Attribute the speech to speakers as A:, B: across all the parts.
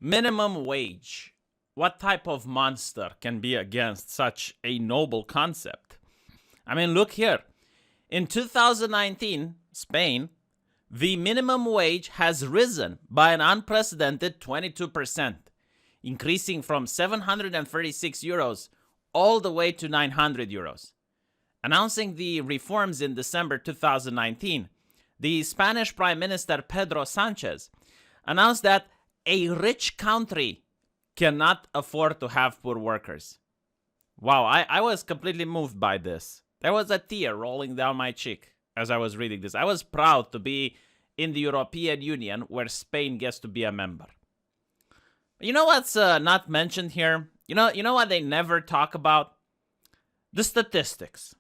A: Minimum wage. What type of monster can be against such a noble concept? I mean, look here. In 2019, Spain, the minimum wage has risen by an unprecedented 22%, increasing from 736 euros all the way to 900 euros. Announcing the reforms in December 2019, the Spanish Prime Minister Pedro Sanchez announced that a rich country cannot afford to have poor workers. Wow, I was completely moved by this. There was a tear rolling down my cheek as I was reading this. I was proud to be in the European Union where Spain gets to be a member. You know what's not mentioned here? You know what they never talk about? The statistics.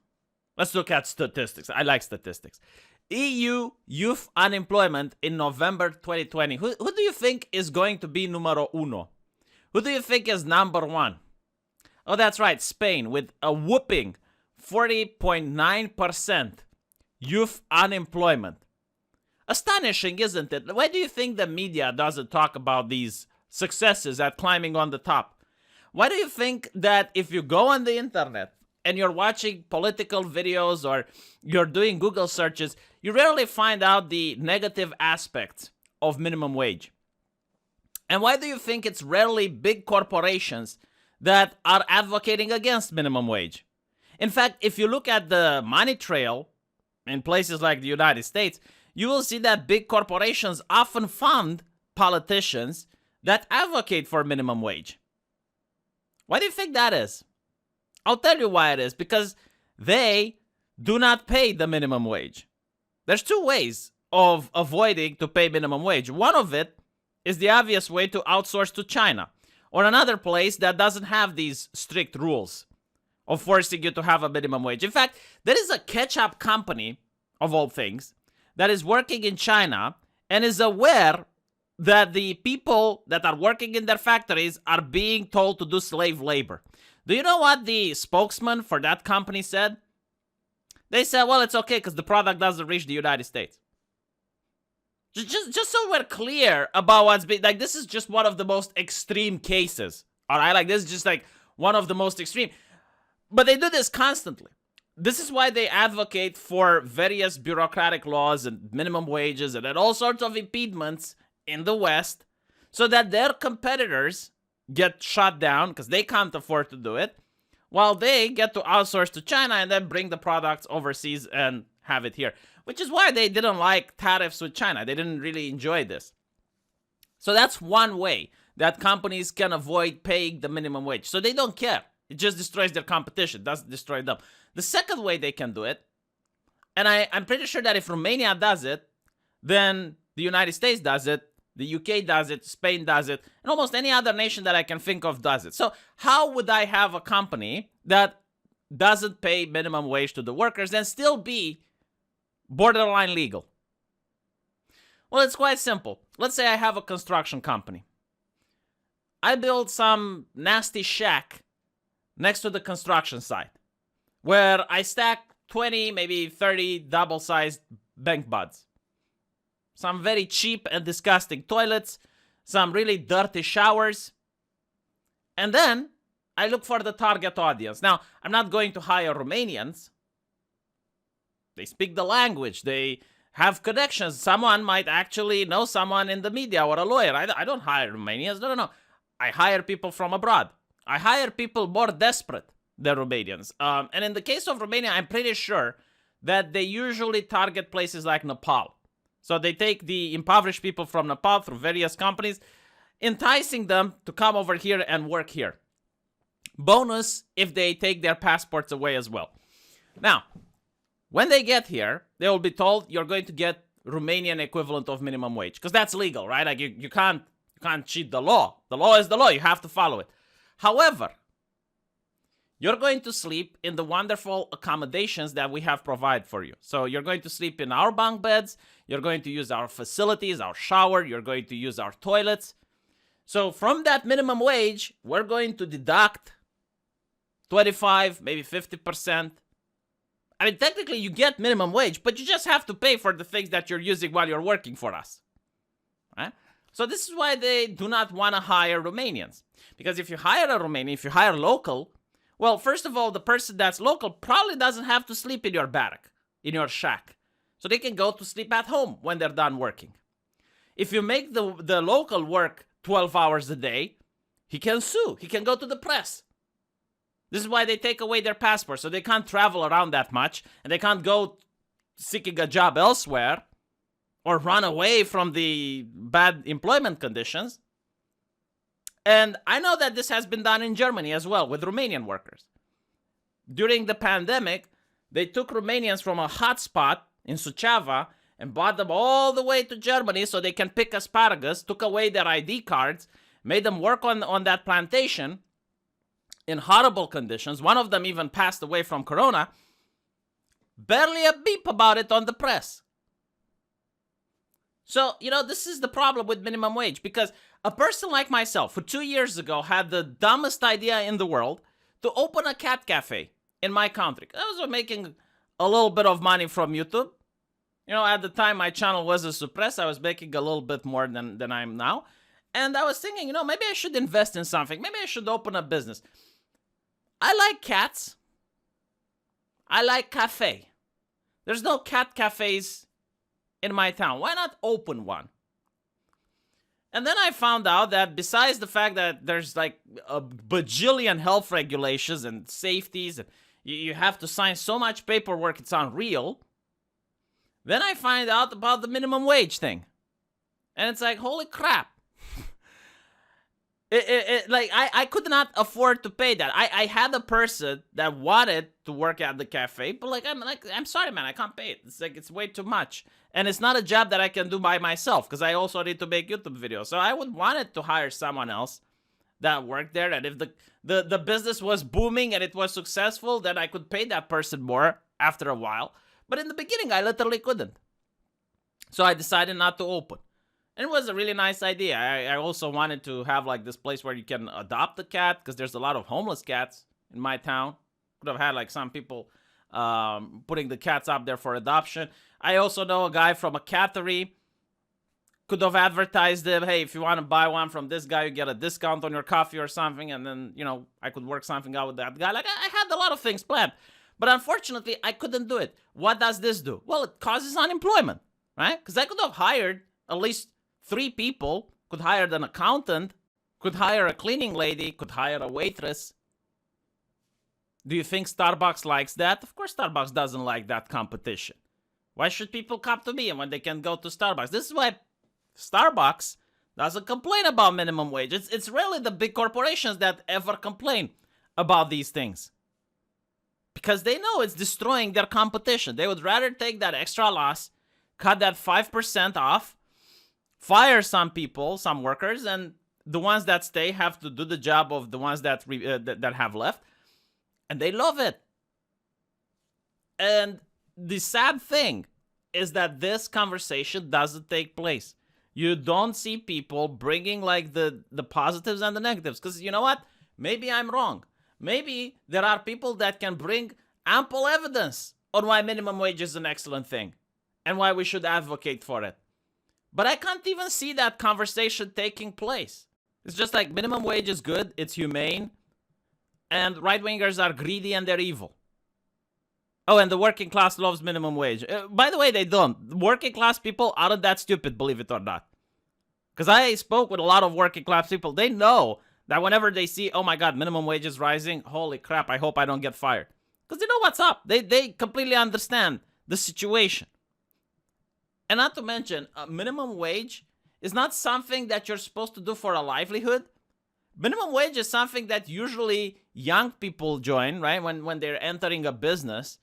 A: Let's look at statistics. I like statistics. EU youth unemployment in November 2020. Who do you think is going to be numero uno? Who do you think is number one? Oh, that's right, Spain, with a whooping 40.9% youth unemployment. Astonishing, isn't it? Why do you think the media doesn't talk about these successes at climbing on the top? Why do you think that if you go on the internet and you're watching political videos or you're doing Google searches, you rarely find out the negative aspects of minimum wage? And why do you think it's rarely big corporations that are advocating against minimum wage? In fact, if you look at the money trail in places like the United States, you will see that big corporations often fund politicians that advocate for minimum wage. Why do you think that is? I'll tell you why it is. Because they do not pay the minimum wage. There's two ways of avoiding to pay minimum wage. One of it is the obvious way to outsource to China or another place that doesn't have these strict rules of forcing you to have a minimum wage. In fact, there is a ketchup company, of all things, that is working in China and is aware that the people that are working in their factories are being told to do slave labor. Do you know what the spokesman for that company said? They said, well, it's okay because the product doesn't reach the United States. Just so we're clear about what's being, like, this is just one of the most extreme cases, all right? Like, this is just like one of the most extreme. But they do this constantly. This is why they advocate for various bureaucratic laws and minimum wages and all sorts of impediments in the West so that their competitors get shut down because they can't afford to do it, while they get to outsource to China and then bring the products overseas and have it here. Which is why they didn't like tariffs with China. They didn't really enjoy this. So that's one way that companies can avoid paying the minimum wage. So they don't care. It just destroys their competition. Doesn't destroy them. The second way they can do it, and I'm pretty sure that if Romania does it, then the United States does it, the UK does it, Spain does it, and almost any other nation that I can think of does it. So how would I have a company that doesn't pay minimum wage to the workers and still be borderline legal? Well, it's quite simple. Let's say I have a construction company. I build some nasty shack next to the construction site where I stack 20, maybe 30 double-sized bank buds. Some very cheap and disgusting toilets, some really dirty showers. And then I look for the target audience. Now, I'm not going to hire Romanians. They speak the language. They have connections. Someone might actually know someone in the media or a lawyer. I don't hire Romanians. No. I hire people from abroad. I hire people more desperate than Romanians. And in the case of Romania, I'm pretty sure that they usually target places like Nepal. So they take the impoverished people from Nepal through various companies, enticing them to come over here and work here. Bonus if they take their passports away as well. Now, when they get here, they will be told you're going to get Romanian equivalent of minimum wage. Because that's legal, right? Like you can't cheat the law. The law is the law. You have to follow it. However, you're going to sleep in the wonderful accommodations that we have provided for you. So you're going to sleep in our bunk beds. You're going to use our facilities, our shower. You're going to use our toilets. So from that minimum wage, we're going to deduct 25, maybe 50%. I mean, technically you get minimum wage, but you just have to pay for the things that you're using while you're working for us. Right? So this is why they do not want to hire Romanians. Because if you hire a Romanian, if you hire local, well, first of all, the person that's local probably doesn't have to sleep in your barrack, in your shack. So they can go to sleep at home when they're done working. If you make the local work 12 hours a day, he can sue. He can go to the press. This is why they take away their passport, so they can't travel around that much, and they can't go seeking a job elsewhere or run away from the bad employment conditions. And I know that this has been done in Germany as well with Romanian workers. During the pandemic, they took Romanians from a hotspot in Suceava and brought them all the way to Germany so they can pick asparagus, took away their ID cards, made them work on that plantation in horrible conditions. One of them even passed away from corona. Barely a beep about it on the press. So, this is the problem with minimum wage, because a person like myself, who 2 years ago had the dumbest idea in the world to open a cat cafe in my country. I was making a little bit of money from YouTube. At the time my channel wasn't suppressed, I was making a little bit more than I am now. And I was thinking, maybe I should invest in something. Maybe I should open a business. I like cats. I like cafe. There's no cat cafes in my town. Why not open one? And then I found out that besides the fact that there's like a bajillion health regulations and safeties, and you have to sign so much paperwork, it's unreal. Then I find out about the minimum wage thing. And it's like, holy crap. I could not afford to pay that. I had a person that wanted to work at the cafe, but I'm sorry, man, I can't pay it. It's way too much. And it's not a job that I can do by myself, because I also need to make YouTube videos. So I would want it to hire someone else that worked there. And if the business was booming and it was successful, then I could pay that person more after a while. But in the beginning, I literally couldn't. So I decided not to open. And it was a really nice idea. I also wanted to have like this place where you can adopt a cat, because there's a lot of homeless cats in my town. Could have had like some people putting the cats up there for adoption. I also know a guy from a cattery. Could have advertised them, hey, if you want to buy one from this guy, you get a discount on your coffee or something. And then, I could work something out with that guy. Like, I had a lot of things planned. But unfortunately, I couldn't do it. What does this do? Well, it causes unemployment, right? Because I could have hired at least 3 people, could hire an accountant, could hire a cleaning lady, could hire a waitress. Do you think Starbucks likes that? Of course Starbucks doesn't like that competition. Why should people come to me when they can go to Starbucks? This is why Starbucks doesn't complain about minimum wage. It's really the big corporations that ever complain about these things. Because they know it's destroying their competition. They would rather take that extra loss, cut that 5% off, fire some people, some workers, and the ones that stay have to do the job of the ones that have left. And they love it. And the sad thing is that this conversation doesn't take place. You don't see people bringing like the positives and the negatives. Because you know what? Maybe I'm wrong. Maybe there are people that can bring ample evidence on why minimum wage is an excellent thing and why we should advocate for it. But I can't even see that conversation taking place. It's just like minimum wage is good, it's humane, and right-wingers are greedy and they're evil. Oh, and the working class loves minimum wage. By the way, they don't. Working class people aren't that stupid, believe it or not. Because I spoke with a lot of working class people. They know that whenever they see, oh my God, minimum wage is rising, holy crap, I hope I don't get fired. Because they know what's up. They completely understand the situation. And not to mention, minimum wage is not something that you're supposed to do for a livelihood. Minimum wage is something that usually young people join, right? When they're entering a business.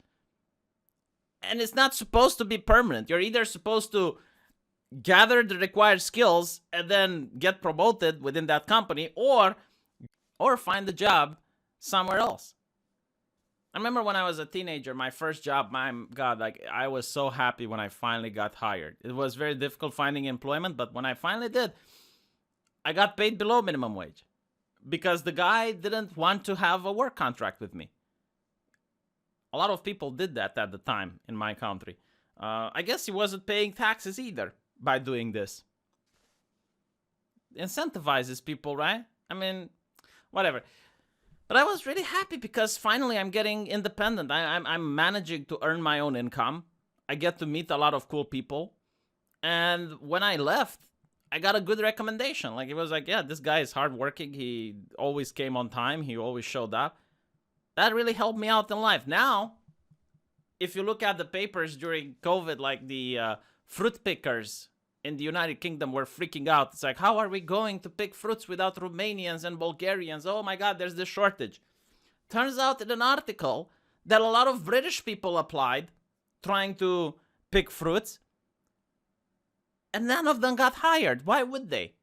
A: And it's not supposed to be permanent. You're either supposed to gather the required skills and then get promoted within that company, or find a job somewhere else. I remember when I was a teenager, my first job, my God, like I was so happy when I finally got hired. It was very difficult finding employment, but when I finally did, I got paid below minimum wage because the guy didn't want to have a work contract with me. A lot of people did that at the time in my country. I guess he wasn't paying taxes either by doing this. incentivizes people, right? I mean, whatever. But I was really happy because finally I'm getting independent. I'm managing to earn my own income. I get to meet a lot of cool people. And when I left, I got a good recommendation. Like, it was like, yeah, this guy is hardworking. He always came on time. He always showed up. That really helped me out in life. Now, if you look at the papers during COVID, like the fruit pickers in the United Kingdom were freaking out. It's like, how are we going to pick fruits without Romanians and Bulgarians? Oh my God, there's this shortage. Turns out in an article that a lot of British people applied trying to pick fruits, and none of them got hired. Why would they?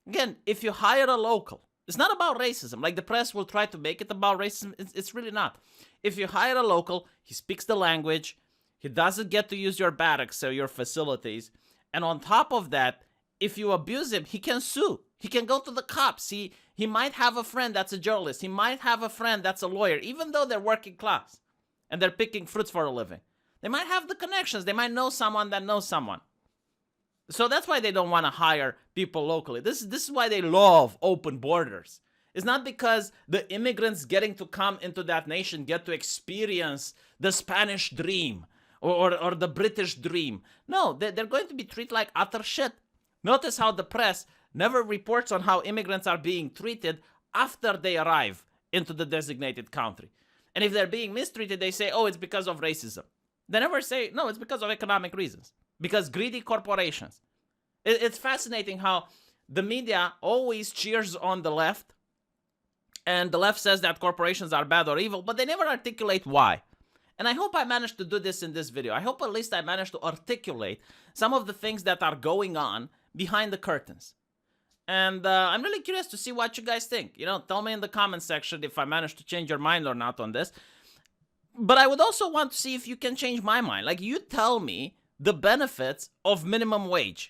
A: Again, if you hire a local, it's not about racism. Like, the press will try to make it about racism. It's really not. If you hire a local, he speaks the language, he doesn't get to use your barracks or your facilities, and on top of that, if you abuse him, he can sue. He can go to the cops. He might have a friend that's a journalist. He might have a friend that's a lawyer, even though they're working class and they're picking fruits for a living. They might have the connections. They might know someone that knows someone. So that's why they don't want to hire people locally. This is why they love open borders. It's not because the immigrants getting to come into that nation get to experience the Spanish dream or the British dream. No, they're going to be treated like utter shit. Notice how the press never reports on how immigrants are being treated after they arrive into the designated country. And if they're being mistreated, they say, oh, it's because of racism. They never say, no, it's because of economic reasons. Because greedy corporations. It's fascinating how the media always cheers on the left, and the left says that corporations are bad or evil, but they never articulate why. And I hope I managed to do this in this video. I hope at least I managed to articulate some of the things that are going on behind the curtains. And I'm really curious to see what you guys think. You know, tell me in the comment section if I managed to change your mind or not on this. But I would also want to see if you can change my mind. Like, you tell me the benefits of minimum wage.